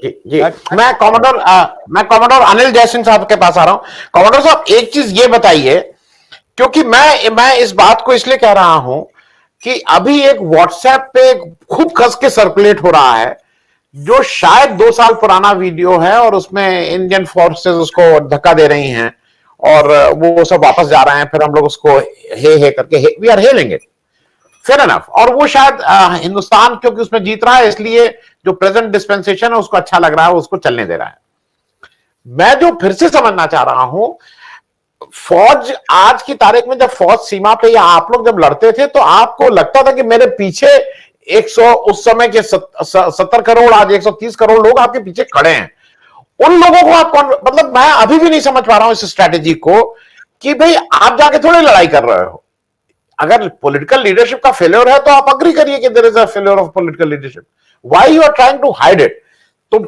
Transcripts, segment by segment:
जी मैं कॉमोडोर अनिल जयसिंह साहब के पास आ रहा हूं। कॉमोडोर साहब, एक चीज ये बताइए, क्योंकि मैं इस बात को इसलिए कह रहा हूं कि अभी एक व्हाट्सएप पे खूब कस के सर्कुलेट हो रहा है, जो शायद 2 साल पुराना वीडियो है, और उसमें इंडियन फोर्सेस उसको धक्का दे रही हैं और वो सब वापस जा रहे हैं, फिर हम लोग उसको हे करके we are hailing it, fair enough. और वो शायद हिंदुस्तान क्योंकि उसमें जीत रहा है, इसलिए जो प्रेजेंट डिस्पेंसेशन है उसको अच्छा लग रहा है, उसको चलने दे रहा है। मैं जो फिर से समझना चाह रहा हूं, फौज आज की तारीख में, जब फौज सीमा पे या आप लोग जब लड़ते थे, तो आपको लगता था कि मेरे पीछे 100 उस समय के 70 करोड़, आज 130 करोड़ लोग आपके पीछे खड़े हैं। उन लोगों को आप मतलब मैं अभी भी नहीं समझ पा रहा हूं इस स्ट्रैटेजी को, कि भाई आप जाके थोड़ी लड़ाई कर रहे हो। अगर पॉलिटिकल लीडरशिप का फेलियर है तो आप अग्री करिए कि there is a failure of political leadership, why you are trying to hide it. तो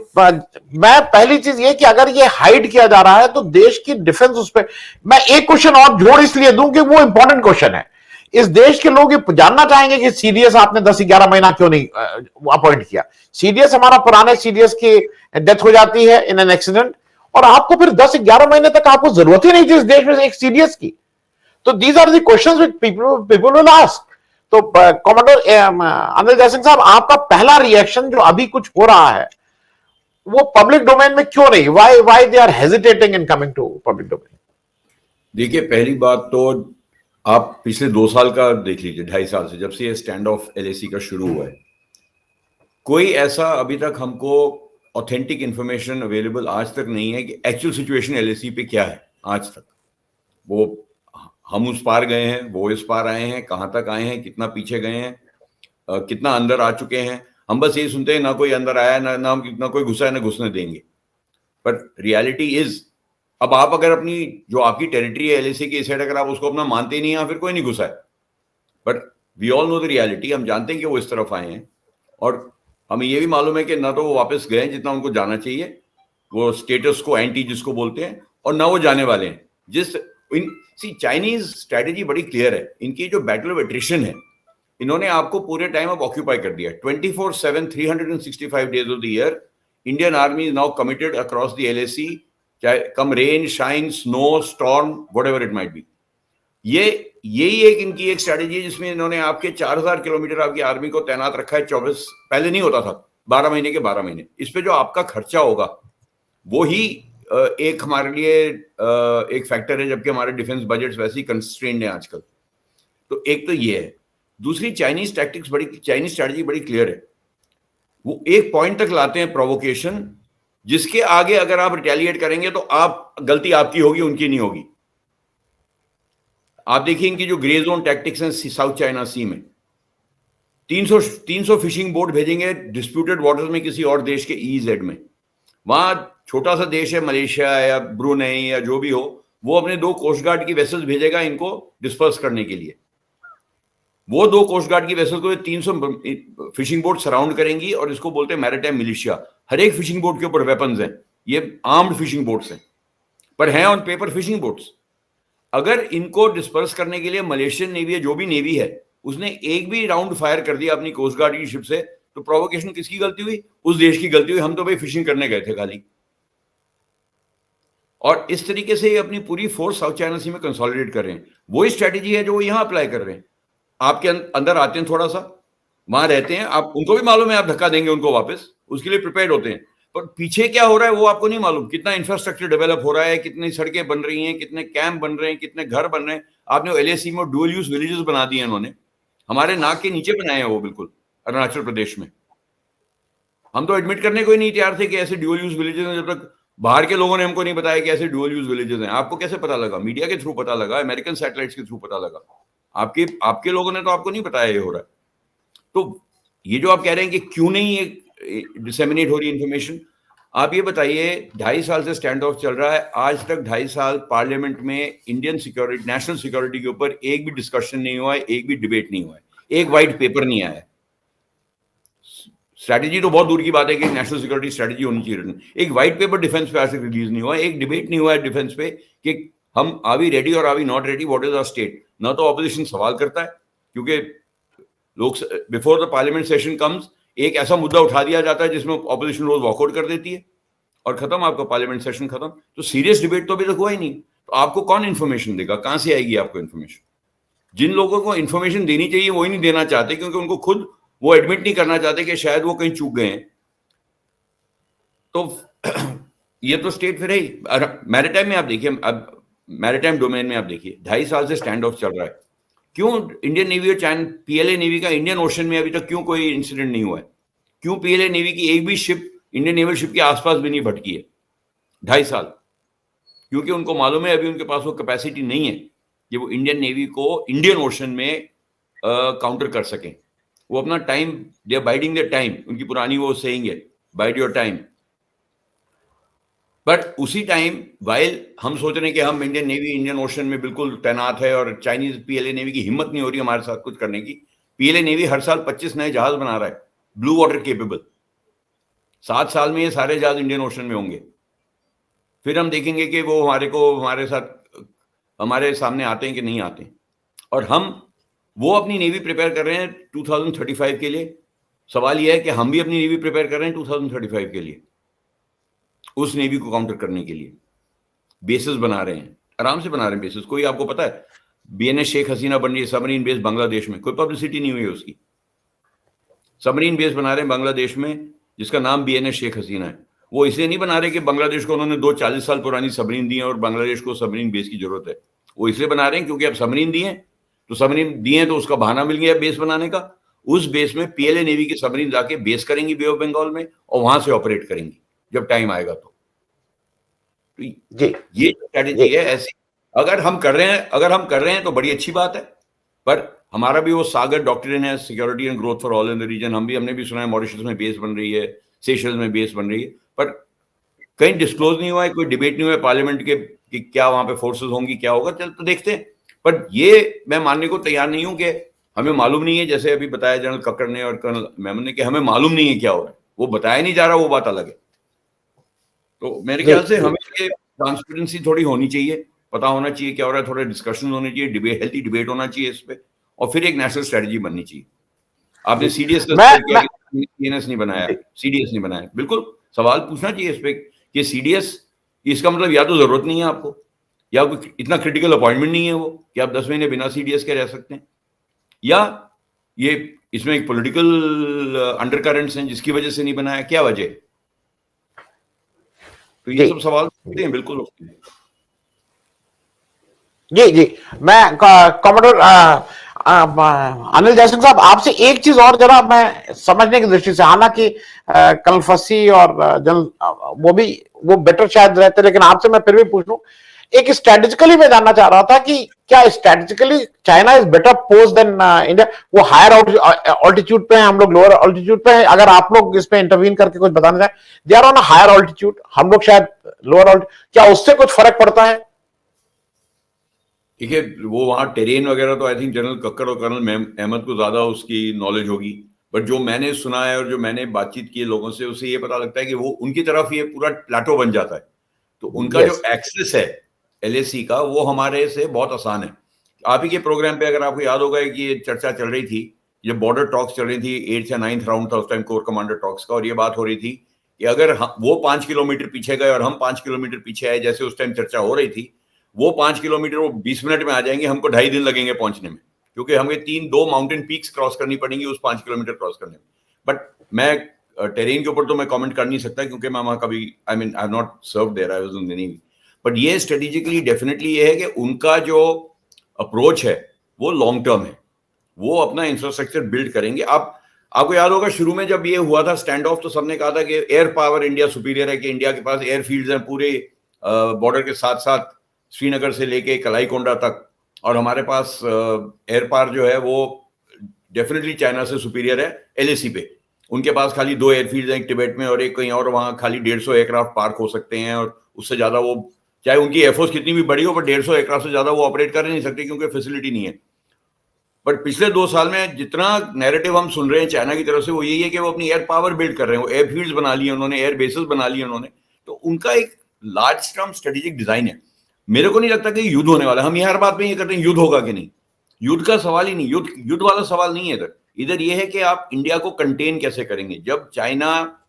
मैं पहली चीज ये कि अगर ये हाइड किया जा रहा है तो देश की डिफेंस उस पर। मैं एक क्वेश्चन और जोड़ इसलिए दूं कि वो इंपॉर्टेंट क्वेश्चन है। इस देश के लोग ये जानना चाहेंगे कि सीडीएस आपने 10-11 महीना क्यों नहीं अपॉइंट किया। सीडीएस, हमारा पुराने सीडीएस की डेथ हो जाती है इन एन एक्सीडेंट, और आपको फिर 10-11 महीने तक आपको जरूरत ही नहीं थी इस देश में एक सीडीएस की। तो these are the questions which people will ask. तो कमांडर अनिल जयसिंह साहब, आपका पहला रिएक्शन जो अभी कुछ हो रहा है वो पब्लिक डोमेन में क्यों नहीं, why they are hesitating in coming to public domain? देखिए, पहली बात तो आप पिछले 2 साल का देख लीजिए, 2.5 साल से, जब से ये स्टैंड ऑफ एलएसी का शुरू हुआ है, कोई ऐसा अभी तक हमको ऑथेंटिक इंफॉर्मेशन अवेलेबल आज तक नहीं है कि एक्चुअल सिचुएशन एलएसी पे क्या है। आज तक वो हम उस पार गए हैं, वो इस पार आए हैं, कहाँ तक आए हैं, कितना पीछे गए हैं, कितना अंदर आ चुके हैं। हम बस यही सुनते हैं, ना कोई अंदर आया, ना कोई घुसा है, ना घुसने देंगे। बट रियलिटी इज, अब आप अगर अपनी जो आपकी टेरिटरी है एलएसी की साइड, अगर आप उसको अपना मानते ही नहीं है, फिर कोई नहीं घुसा है। But we all know the reality, हम जानते हैं कि वो इस तरफ आए हैं, और हमें ये भी मालूम है कि ना तो वो वापस गए जितना उनको जाना चाहिए, वो स्टेटस को एंटी जिसको बोलते हैं, और ना वो जाने वाले हैं। चाइनीज स्ट्रैटेजी बड़ी क्लियर है। इनकी जो बैटल ऑफ एट्रिशन है, इन्होंने आपको पूरे टाइम अब ऑक्यूपाई कर दिया। 24/7 365 days of the year Indian army is now committed across the LAC, चाहे come rain, shine, snow, storm, whatever it might be. यही एक इनकी एक स्ट्रैटेजी है जिसमें इन्होंने आपके 4000 किलोमीटर आपकी आर्मी को तैनात रखा है। 24 पहले नहीं होता था, 12 महीने के 12 महीने। इस पे जो आपका खर्चा होगा वो ही एक हमारे लिए एक फैक्टर है, जबकि हमारे डिफेंस बजट्स वैसे ही कंस्ट्रेंड है आजकल। तो एक तो ये है। दूसरी, चाइनीज स्ट्रैटेजी बड़ी क्लियर है। वो एक पॉइंट तक लाते हैं प्रोवोकेशन, जिसके आगे अगर आप रिटेलिएट करेंगे तो आप गलती आपकी होगी, उनकी नहीं होगी। आप देखिए इनकी जो ग्रे जोन टैक्टिक्स हैं साउथ चाइना सी में, 300 फिशिंग बोट भेजेंगे डिस्प्यूटेड वाटर्स में किसी और देश के ईजेड में। वहां छोटा सा देश है मलेशिया या ब्रुनेई या जो भी हो, वो अपने 2 कोस्ट गार्ड की वेसल्स भेजेगा इनको डिस्पर्स करने के लिए। वो 2 कोस्ट गार्ड की वेसल को 300 फिशिंग बोट सराउंड करेंगी, और इसको बोलते हैं मैरिटाइम मिलिशिया। हर एक फिशिंग बोट के ऊपर वेपन्स हैं, ये आर्म्ड फिशिंग बोट्स हैं, पर हैं ऑन पेपर फिशिंग बोट्स। अगर इनको डिस्पर्स करने के लिए मलेशियन नेवी, जो भी नेवी है, उसने एक भी राउंड फायर कर दिया अपनी कोस्ट गार्ड की शिप से, तो प्रोवोकेशन किसकी गलती हुई? उस देश की गलती हुई। हम तो भाई फिशिंग करने गए थे खाली। और इस तरीके से अपनी पूरी फोर्स साउथ चाइना सी में कंसोलिडेट कर रहे हैं। वही स्ट्रैटेजी है जो वो यहां अप्लाई कर रहे हैं। आपके अंदर आते हैं, थोड़ा सा वहां रहते हैं, आप उनको भी मालूम है आप धक्का देंगे उनको वापस, उसके लिए प्रिपेयर्ड होते हैं। पर पीछे क्या हो रहा है वो आपको नहीं मालूम। कितना इंफ्रास्ट्रक्चर डेवलप हो रहा है, कितनी सड़कें बन रही हैं, कितने कैंप बन रहे हैं, कितने घर बन रहे हैं। आपने एलएसी में डुअल यूज विलेजेस बना दिए इन्होंने, हमारे नाक के नीचे बनाए हैं वो, बिल्कुल अरुणाचल प्रदेश में। हम तो एडमिट करने को ही नहीं तैयार थे कि ऐसे ड्यूअल यूज विलेजेस हैं, जब तक बाहर के लोगों ने हमको नहीं बताया कि ऐसे ड्यूअल यूज विलेजेस हैं। आपको कैसे पता लगा? मीडिया के थ्रू पता लगा, अमेरिकन सैटेलाइट्स के थ्रू पता लगा। आपके लोगों ने तो आपको नहीं बताया ये हो रहा है। तो ये जो आप कह रहे हैं कि क्यों नहीं ये डिसेमिनेट हो रही इंफॉर्मेशन, आप ये बताइए, 2.5 साल से स्टैंड ऑफ चल रहा है, आज तक 2.5 साल पार्लियामेंट में इंडियन सिक्योरिटी, नेशनल सिक्योरिटी के ऊपर एक भी डिस्कशन नहीं हुआ है, एक भी डिबेट नहीं हुआ है, एक व्हाइट पेपर नहीं आया है। स्ट्रैटेजी तो बहुत दूर की बात है कि नेशनल सिक्योरिटी स्ट्रैटेजी होनी चाहिए, एक व्हाइट पेपर डिफेंस पे आज तक रिलीज नहीं हुआ है, एक डिबेट नहीं हुआ है डिफेंस पे कि हम आर वी रेडी और are we not ready, what is our state. ना तो ऑपोजिशन सवाल करता है, क्योंकि लोग before the parliament session comes एक ऐसा मुद्दा उठा दिया जाता है जिसमें ऑपोजिशन रोज वॉकआउट कर देती है और खत्म, आपका पार्लियामेंट सेशन खत्म। तो सीरियस डिबेट तो अभी तक हुआ ही नहीं। तो आपको कौन इन्फॉर्मेशन देगा, कहां से आएगी आपको इन्फॉर्मेशन? जिन लोगों को इन्फॉर्मेशन देनी चाहिए वो ही नहीं देना चाहते, क्योंकि उनको खुद वो एडमिट नहीं करना चाहते कि शायद वो कहीं चूक गए हैं। तो ये तो स्टेट फिर है। मैरिटाइम में आप देखिए, अब मैरिटाइम डोमेन में आप देखिए 2.5 साल से स्टैंड ऑफ चल रहा है। क्यों इंडियन नेवी और चाइना पीएलए नेवी का इंडियन ओशन में अभी तक क्यों कोई इंसिडेंट नहीं हुआ है? क्यों पीएलए नेवी की एक भी शिप इंडियन नेवल शिप के आसपास भी नहीं भटकी है 2.5 साल? क्योंकि उनको मालूम है अभी उनके पास वो कैपेसिटी नहीं है कि वो इंडियन नेवी को इंडियन ओशन में काउंटर कर सकें। वो अपना time, they are biding the time, उनकी पुरानी वो सेइंग है, बाइड योर टाइम। बट उसी टाइम वाइल हम सोच रहे हैं कि हम इंडियन नेवी इंडियन ओशन में बिल्कुल तैनात है और चाइनीज पीएलए नेवी की हिम्मत नहीं हो रही हमारे साथ कुछ करने की। पीएलए नेवी हर साल 25 नए जहाज बना रहा है, ब्लू वाटर केपेबल। 7 साल में ये सारे जहाज इंडियन ओशन में होंगे। फिर हम देखेंगे कि वो हमारे साथ हमारे सामने आते हैं कि नहीं आते। और हम वो अपनी नेवी प्रिपेयर कर रहे हैं 2035 के लिए। सवाल यह है कि हम भी अपनी नेवी प्रिपेयर कर रहे हैं 2035 के लिए, उस नेवी को काउंटर करने के लिए। बेसिस बना रहे हैं, आराम से बना रहे हैं बेसिस। कोई आपको पता है बीएनएस शेख हसीना बन रही है सबमरीन बेस बांग्लादेश में, कोई पब्लिसिटी नहीं हुई उसकी। सबमरीन बेस बना रहे हैं बांग्लादेश में जिसका नाम बीएनएस शेख हसीना है। वो इसलिए नहीं बना रहे कि बांग्लादेश को उन्होंने 40 साल पुरानी सबमरीन दी है और बांग्लादेश को सबमरीन बेस की जरूरत है। वो इसलिए बना रहे हैं क्योंकि अब सबमरीन दी है, तो सबमरीन दी है तो उसका बहाना मिल गया बेस बनाने का। उस बेस में पीएलए नेवी की सबमरीन जाके बेस करेंगी बे ऑफ बंगाल में और वहां से ऑपरेट करेंगी जब टाइम आएगा। तो ये स्ट्रेटेजी है ऐसी। अगर हम कर रहे हैं तो बड़ी अच्छी बात है। पर हमारा भी वो सागर डॉक्ट्रिन है, security and growth for all in the region. हमने भी सुना है मॉरिशस में बेस बन रही है, सेशल्स में बेस बन रही है, पर कहीं डिस्क्लोज नहीं हुआ है, कोई डिबेट नहीं हुआ है पार्लियामेंट के कि क्या वहां पे फोर्सेस होंगी, क्या होगा। चल तो देखते हैं। पर ये मैं मानने को तैयार नहीं हूं कि हमें मालूम नहीं है, जैसे अभी बताया जनरल कक्कड़ ने और कर्नल मेमन ने कि हमें मालूम नहीं है क्या हो रहा है, वो बताया नहीं जा रहा, वो बात अलग है। तो मेरे ख्याल से हमें ट्रांसपेरेंसी थोड़ी होनी चाहिए, पता होना चाहिए क्या हो रहा है, थोड़े डिस्कशन होने चाहिए, हेल्थी डिबेट होना चाहिए इस पे, और फिर एक नेशनल स्ट्रेटजी बननी चाहिए। आपने सीडीएस नहीं बनाया, सीडीएस नहीं बनाया, बिल्कुल सवाल पूछना चाहिए इस पे कि सीडीएस, इसका मतलब या तो जरूरत नहीं है आपको, या इतना क्रिटिकल अपॉइंटमेंट नहीं है वो कि आप 10 महीने बिना सीडीएस के रह सकते हैं, या ये इसमें एक पॉलिटिकल अंडरकरेंट्स हैं जिसकी वजह से नहीं बनाया, क्या वजह? तो ये सब सवाल हैं बिल्कुल। जी मैं कॉमोडोर अनिल जयसिंह साहब, आपसे एक चीज और जरा मैं समझने की दृष्टि से, हालांकि कर्नल फसी और जनरल वो बेटर शायद रहते, लेकिन आपसे मैं फिर भी पूछ लूं, एक स्ट्रेटेजिकली मैं जानना चाह रहा था कि क्या strategically China is better post than India? वो हायर ऑल्टीट्यूड पे है, हम लोग लोअर ऑल्टीट्यूड पे हैं। अगर आप लोग इस पे इंटरवीन करके कुछ बताना चाहें, they are on higher altitude, हम लोग शायद लोअर ऑल्टीट्यूड, क्या उससे कुछ फर्क पड़ता है? देखिए वो वहाँ टेरेन वगैरह तो आई थिंक जनरल कक्कड़ और कर्नल अहमद को ज्यादा उसकी नॉलेज होगी, बट जो मैंने सुना है और जो मैंने बातचीत की लोगों से, उससे ये पता लगता है कि वो उनकी तरफ ये पूरा प्लाटो बन जाता है, तो उनका जो एक्सेस है एलएसी का वो हमारे से बहुत आसान है। आप ही के प्रोग्राम पे अगर आपको याद होगा कि ये चर्चा चल रही थी, जब बॉर्डर टॉक्स चल रही थी, 8th या 9th राउंड था उस टाइम कोर कमांडर टॉक्स का, और ये बात हो रही थी कि अगर वो 5 किलोमीटर पीछे गए और हम 5 किलोमीटर पीछे आए, जैसे उस टाइम चर्चा हो रही थी, वो 5 किलोमीटर वो 20 मिनट में आ जाएंगे, हमको 2.5 दिन लगेंगे पहुंचने में, क्योंकि हमें 2 माउंटेन पीक्स क्रॉस करनी पड़ेंगी उस 5 किलोमीटर क्रॉस करने में। बट मैं टेरेन के ऊपर तो मैं कमेंट कर नहीं सकता, क्योंकि मैं वहां कभी I have not served there, I was in the navy. But ये स्ट्रेटेजिकली डेफिनेटली ये है कि उनका जो अप्रोच है वो लॉन्ग टर्म है, वो अपना इंफ्रास्ट्रक्चर बिल्ड करेंगे। आपको याद होगा शुरू में जब ये हुआ था स्टैंड ऑफ, तो सबने कहा था कि एयर पावर इंडिया सुपीरियर है, कि इंडिया के पास एयरफील्ड्स हैं पूरे बॉर्डर के साथ साथ श्रीनगर से लेके कलाईकोंडा तक, और हमारे पास एयर पावर जो है वो डेफिनेटली चाइना से सुपीरियर है एलएसी पे। उनके पास खाली 2 एयरफील्ड हैं, एक तिब्बत में और एक कहीं और, वहां खाली 150 एयरक्राफ्ट पार्क हो सकते हैं, और उससे ज्यादा वो, चाहे उनकी एयरफोर्स कितनी भी बड़ी हो, पर 150 एयरक्राफ्ट से ज्यादा वो ऑपरेट कर नहीं सकते क्योंकि फैसिलिटी नहीं है। बट पिछले 2 साल में जितना नैरेटिव हम सुन रहे हैं चाइना की तरफ से, वो यही है कि वो अपनी एयर पावर बिल्ड कर रहे हैं, वो एयरफील्ड्स बना लिए उन्होंने, एयर बेसेस बना लिए उन्होंने। तो उनका एक लार्ज टर्म स्ट्रेटेजिक डिजाइन है। मेरे को नहीं लगता कि युद्ध होने वाला है। हम ये हर बात में ये करते हैं युद्ध होगा कि नहीं, युद्ध का सवाल ही नहीं, युद्ध वाला सवाल नहीं है इधर। इधर ये है कि आप इंडिया को कंटेन कैसे करेंगे। जब चाइना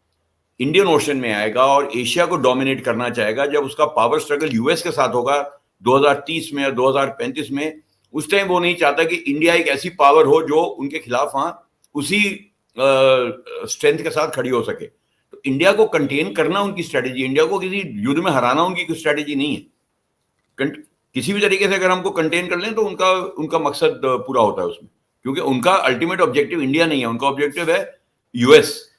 इंडियन ओशन में आएगा और एशिया को डोमिनेट करना चाहेगा, जब उसका पावर स्ट्रगल यूएस के साथ होगा 2030 में या 2035 में, उस टाइम वो नहीं चाहता कि इंडिया एक ऐसी पावर हो जो उनके खिलाफ वहां उसी स्ट्रेंथ के साथ खड़ी हो सके। तो इंडिया को कंटेन करना उनकी स्ट्रेटेजी, इंडिया को किसी युद्ध में हराना उनकी कोई स्ट्रेटेजी नहीं है। किसी भी तरीके से अगर हमको कंटेन कर लें तो उनका मकसद पूरा होता है उसमें, क्योंकि उनका अल्टीमेट ऑब्जेक्टिव इंडिया नहीं है, उनका ऑब्जेक्टिव है यूएस,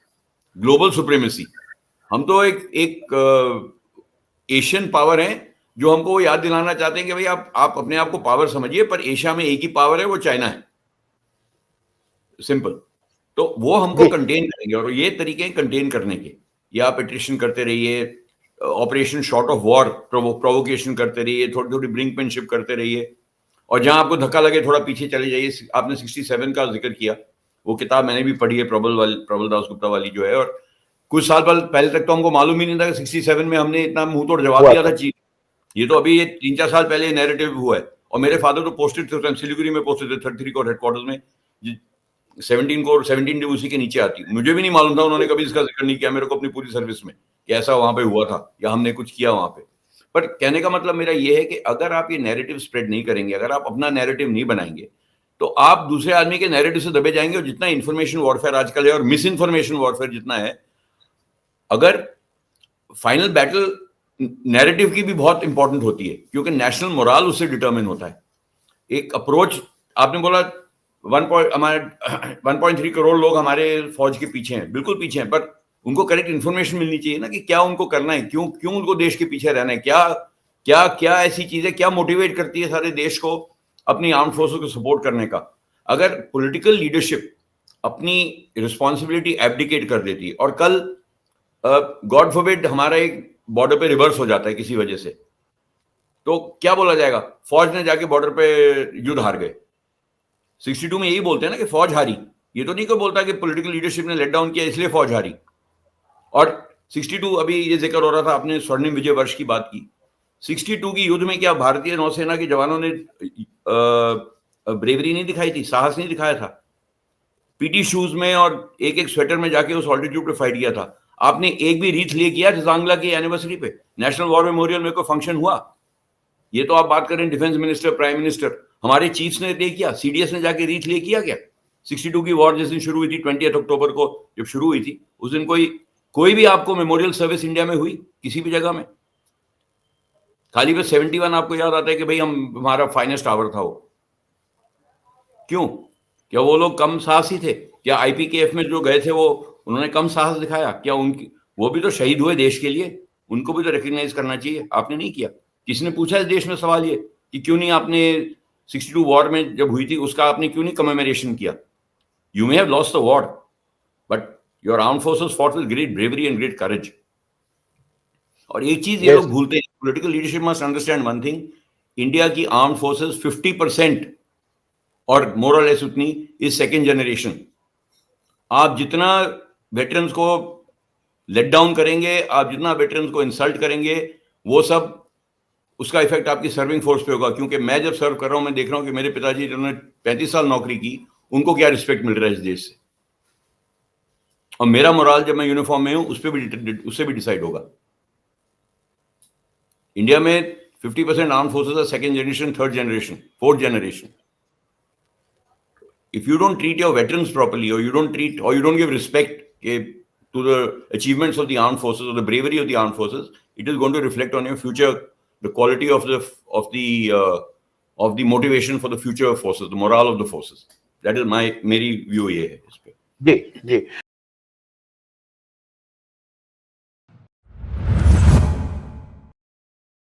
ग्लोबल सुप्रीमेसी। हम तो एक एशियन पावर है जो हमको वो याद दिलाना चाहते हैं कि भाई आप अपने आप को पावर समझिए, पर एशिया में एक ही पावर है, वो चाइना है, सिंपल। तो वो हमको कंटेन करेंगे और ये तरीके हैं कंटेन करने के। या आप एट्रिशन करते रहिए, operation short of war provocation करते रहिए, थोड़ी थोड़ी ब्रिंकमैनशिप करते रहिए, और जहां आपको धक्का लगे थोड़ा पीछे चले जाइए। आपने 67 का जिक्र किया, वो किताब मैंने भी पढ़ी है, प्रबल दास गुप्ता वाली जो है। और कुछ साल पहले तक तो हमको मालूम ही नहीं था कि 67 में हमने इतना मुंह तोड़ जवाब दिया था चीन। ये तो अभी ये 3-4 साल पहले नैरेटिव हुआ है। और मेरे फादर तो पोस्टेड थे सिलीगुड़ी में, पोस्टेड थे 33 कोर हेडक्वार्टर्स में, 17 डे उसी के नीचे आती। मुझे भी नहीं मालूम था, उन्होंने कभी इसका जिक्र नहीं किया मेरे को अपनी पूरी सर्विस में कि ऐसा वहां पे हुआ था या हमने कुछ किया वहां पे। पर कहने का मतलब मेरा ये है कि अगर आप ये नैरेटिव स्प्रेड नहीं करेंगे, अगर आप अपना नैरेटिव नहीं बनाएंगे, तो आप दूसरे आदमी के नैरेटिव से दबे जाएंगे। और जितना इंफॉर्मेशन वॉरफेयर आजकल है और मिस इन्फॉर्मेशन वॉरफेयर जितना है, अगर फाइनल बैटल नैरेटिव की भी बहुत इंपॉर्टेंट होती है, क्योंकि नेशनल मोराल उससे डिटरमिन होता है। एक अप्रोच, आपने बोला 1.3 करोड़ लोग हमारे फौज के पीछे हैं, बिल्कुल पीछे हैं, पर उनको करेक्ट इन्फॉर्मेशन मिलनी चाहिए ना कि क्या उनको करना है, क्यों उनको देश के पीछे रहना है, क्या ऐसी चीजें क्या मोटिवेट करती है सारे देश को अपनी आर्म फोर्सेस को सपोर्ट करने का। अगर पॉलिटिकल लीडरशिप अपनी रिस्पॉन्सिबिलिटी एब्डिकेट कर देती है और कल गॉड फॉरबिड हमारा एक बॉर्डर पे रिवर्स हो जाता है किसी वजह से, तो क्या बोला जाएगा? फौज ने जाके बॉर्डर पे युद्ध हार गए। 62 में यही बोलते हैं ना कि फौज हारी। ये तो नहीं कोई बोलता कि पॉलिटिकल लीडरशिप ने लेट डाउन किया इसलिए फौज हारी। और 62 अभी ये जिक्र हो रहा था, आपने स्वर्णिम विजय वर्ष की बात की। 62 की युद्ध में क्या भारतीय नौसेना के जवानों ने ब्रेवरी नहीं दिखाई थी, साहस नहीं दिखाया था? पीटी शूज में और एक स्वेटर में जाके उस ऑल्टीट्यूड पे फाइट किया था। आपने एक भी रीथ ले किया जजांगला की एनिवर्सरी पे? नेशनल वॉर मेमोरियल में कोई फंक्शन हुआ? ये तो आप बात करें डिफेंस मिनिस्टर, प्राइम मिनिस्टर, हमारे चीफ्स ने ले किया, सीडीएस ने जाके रीथ ले किया क्या? 62 की वॉर जिस दिन शुरू हुई थी, 20 अक्टूबर को जब शुरू हुई थी, उस दिन कोई भी आपको मेमोरियल सर्विस इंडिया में हुई किसी भी जगह में? खाली बस 71 आपको याद आता है कि भाई हमारा फाइनेस्ट आवर था वो। क्यों? क्या वो लोग कम साहसी थे? क्या आईपीकेएफ में जो गए थे वो उन्होंने कम साहस दिखाया? क्या वो भी तो शहीद हुए देश के लिए, उनको भी तो रिकॉग्नाइज करना चाहिए। आपने नहीं किया। किसी ने पूछा इस देश में सवाल ये कि क्यों नहीं आपने 62 वॉर में जब हुई थी उसका आपने क्यों नहीं कमेमोरेशन किया? You may have lost the war, but your armed forces fought with great bravery and great courage. और एक चीज ये लोग भूलते हैं, political leadership must understand one thing, India की आर्म्ड फोर्सेस 50% और मोर और लेस उतनी इज सेकेंड जनरेशन। आप जितना वेटरन्स को लेट डाउन करेंगे, आप जितना वेटरन्स को इंसल्ट करेंगे, वो सब उसका इफेक्ट आपकी सर्विंग फोर्स पे होगा। क्योंकि मैं जब सर्व कर रहा हूं, मैं देख रहा हूं कि मेरे पिताजी जिन्होंने 35 साल नौकरी की, उनको क्या रिस्पेक्ट मिल रहा है इस देश से, और मेरा मोराल जब मैं यूनिफॉर्म में हूं उससे भी डिसाइड होगा। इंडिया में 50% arm forces are second generation, third generation, fourth generation. If you don't treat your veterans properly, or you don't give respect to the achievements of the armed forces or the bravery of the armed forces, it is going to reflect on your future, the quality of the motivation for the future forces, the morale of the forces. That is मेरी view ये है इस पे। जी जी।